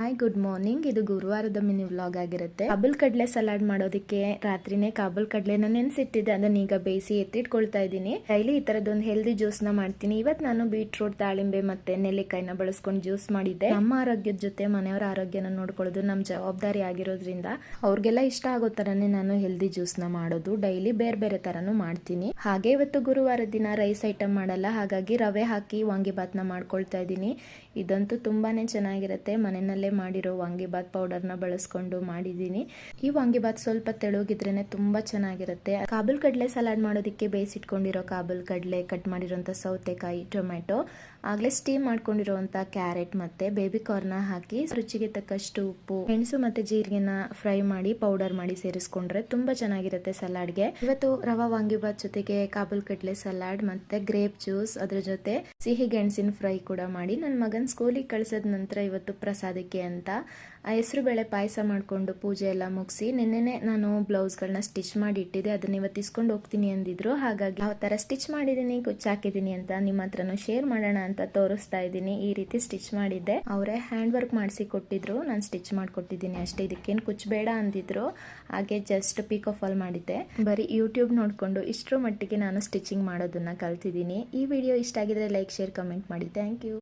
Hi good morning. ಇದು ಗುರುವಾರದ mini vlog ಆಗಿರುತ್ತೆ. ಕಾಬೂಲ್ ಕಡಲೆ ಸಲಾಡ್ ಮಾಡೋದಕ್ಕೆ ರಾತ್ರಿನೇ ಕಾಬೂಲ್ ಕಡಲೆನ ನೆನೆಸಿಟ್ಟಿದ್ದೆ. ಅದನ್ನ ಈಗ ಬೇಯಿಸಿ ಎತ್ತಿಟ್ಕೊಳ್ತಾ ಇದ್ದೀನಿ. ಡೈಲಿ ಈ ತರದೊಂದು ಹೆಲ್ದಿ ಜ್ಯೂಸ್ ನ ಮಾಡ್ತೀನಿ. ಇವತ್ತು ನಾನು ಬೀಟ್ರೂಟ್, ದಾಳಿಂಬೆ ಮತ್ತೆ ನೆಲ್ಲಿಕಾಯಿನ ಬಳಸ್ಕೊಂಡು ಜ್ಯೂಸ್ ಮಾಡಿದ್ದೆ. ನಮ್ಮ ಆರೋಗ್ಯದ ಜೊತೆ ಮನೆಯವರ ಆರೋಗ್ಯನ ನೋಡ್ಕೊಳ್ಳೋದು ನಮ್ಮ ಜವಾಬ್ದಾರಿ ಆಗಿರೋದ್ರಿಂದ ಅವ್ರಿಗೆಲ್ಲ ಇಷ್ಟ ಆಗೋ ತರನೇ ನಾನು ಹೆಲ್ದಿ ಜ್ಯೂಸ್ ನ ಮಾಡೋದು. ಡೈಲಿ ಬೇರೆ ಬೇರೆ ತರನು ಮಾಡ್ತೀನಿ. ಹಾಗೆ ಇವತ್ತು ಗುರುವಾರ ದಿನ ರೈಸ್ ಐಟಮ್ ಮಾಡಲ್ಲ, ಹಾಗಾಗಿ ರವೆ ಹಾಕಿ ವಾಂಗಿಬಾತ್ನ ಮಾಡ್ಕೊಳ್ತಾ ಇದ್ದೀನಿ. ಇದಂತೂ ತುಂಬಾನೇ ಚೆನ್ನಾಗಿರುತ್ತೆ. ಮನೆಯಲ್ಲೇ ಮಾಡಿರೋ ವಾಂಗಿಬಾತ್ ಪೌಡರ್ನ ಬಳಸ್ಕೊಂಡು ಮಾಡಿದ್ದೀನಿ. ಈ ವಾಂಗಿಬಾತ್ ಸ್ವಲ್ಪ ತೆಳುಗಿದ್ರೇನೆ ತುಂಬಾ ಚೆನ್ನಾಗಿರುತ್ತೆ. ಕಾಬೂಲ್ ಕಡಲೆ ಸಲಾಡ್ ಮಾಡೋದಕ್ಕೆ ಬೇಯಿಸಿಟ್ಕೊಂಡಿರೋ ಕಾಬೂಲ್ ಕಡಲೆ, ಕಟ್ ಮಾಡಿರೋಂಥ ಸೌತೆಕಾಯಿ, ಟೊಮೆಟೊ, ಆಗ್ಲೇ ಸ್ಟೀಮ್ ಮಾಡ್ಕೊಂಡಿರುವಂತ ಕ್ಯಾರೆಟ್ ಮತ್ತೆ ಬೇಬಿ ಕಾರ್ನ್ ಹಾಕಿ ರುಚಿಗೆ ತಕ್ಕಷ್ಟು ಉಪ್ಪು, ಮೆಣಸು ಮತ್ತೆ ಜೀರಿಗೆನ ಫ್ರೈ ಮಾಡಿ ಪೌಡರ್ ಮಾಡಿ ಸೇರಿಸ್ಕೊಂಡ್ರೆ ತುಂಬಾ ಚೆನ್ನಾಗಿರುತ್ತೆ ಸಲಾಡ್ಗೆ. ಇವತ್ತು ರವಾ ವಾಂಗಿಬಾತ್ ಜೊತೆಗೆ ಕಾಬೂಲ್ ಕಡಲೆ ಸಲಾಡ್ ಮತ್ತೆ ಗ್ರೇಪ್ ಜ್ಯೂಸ್, ಅದ್ರ ಜೊತೆ ಸಿಹಿ ಗೆಣಸಿನ ಫ್ರೈ ಕೂಡ ಮಾಡಿ ನನ್ನ ಮಗನ್ ಸ್ಕೂಲಿಗೆ ಕಳ್ಸದ ನಂತರ ಇವತ್ತು ಪ್ರಸಾದಕ್ಕೆ ಅಂತ ಹೆಸರು ಬೇಳೆ ಪಾಯಸ ಮಾಡ್ಕೊಂಡು ಪೂಜೆ ಎಲ್ಲ ಮುಗಿಸಿ ನಿನ್ನೆನೆ ನಾನು ಬ್ಲೌಸ್ಗಳನ್ನ ಸ್ಟಿಚ್ ಮಾಡಿ ಇಟ್ಟಿದ್ದೆ. ಅದನ್ನ ಇವತ್ತು ಇಸ್ಕೊಂಡು ಹೋಗ್ತೀನಿ ಅಂದಿದ್ರು. ಹಾಗಾಗಿ ಯಾವ ತರ ಸ್ಟಿಚ್ ಮಾಡಿದೀನಿ, ಕುಚ್ಚಾಕಿದೀನಿ ಅಂತ ನಿಮ್ಮ ಹತ್ರನೂ ಶೇರ್ ಮಾಡೋಣ ಅಂತ ತೋರಿಸ್ತಾ ಇದ್ದೀನಿ. ಈ ರೀತಿ ಸ್ಟಿಚ್ ಮಾಡಿದ್ದೆ. ಅವರೇ ಹ್ಯಾಂಡ್ ವರ್ಕ್ ಮಾಡಿಸಿ ಕೊಟ್ಟಿದ್ರು, ನಾನು ಸ್ಟಿಚ್ ಮಾಡ್ಕೊಟ್ಟಿದ್ದೀನಿ ಅಷ್ಟೇ. ಇದಕ್ಕೇನು ಕುಚ್ ಬೇಡ ಅಂದಿದ್ರು. ಹಾಗೆ ಜಸ್ಟ್ ಪಿಕೋ ಫಾಲ್ ಮಾಡಿದ್ದೆ. ಬರೀ ಯೂಟ್ಯೂಬ್ ನೋಡ್ಕೊಂಡು ಇಷ್ಟರ ಮಟ್ಟಿಗೆ ನಾನು ಸ್ಟಿಚಿಂಗ್ ಮಾಡೋದನ್ನ ಕಲ್ತಿದ್ದೀನಿ. ಈ ವಿಡಿಯೋ ಇಷ್ಟ ಆಗಿದ್ರೆ ಲೈಕ್, ಶೇರ್, ಕಮೆಂಟ್ ಮಾಡಿ. Thank you.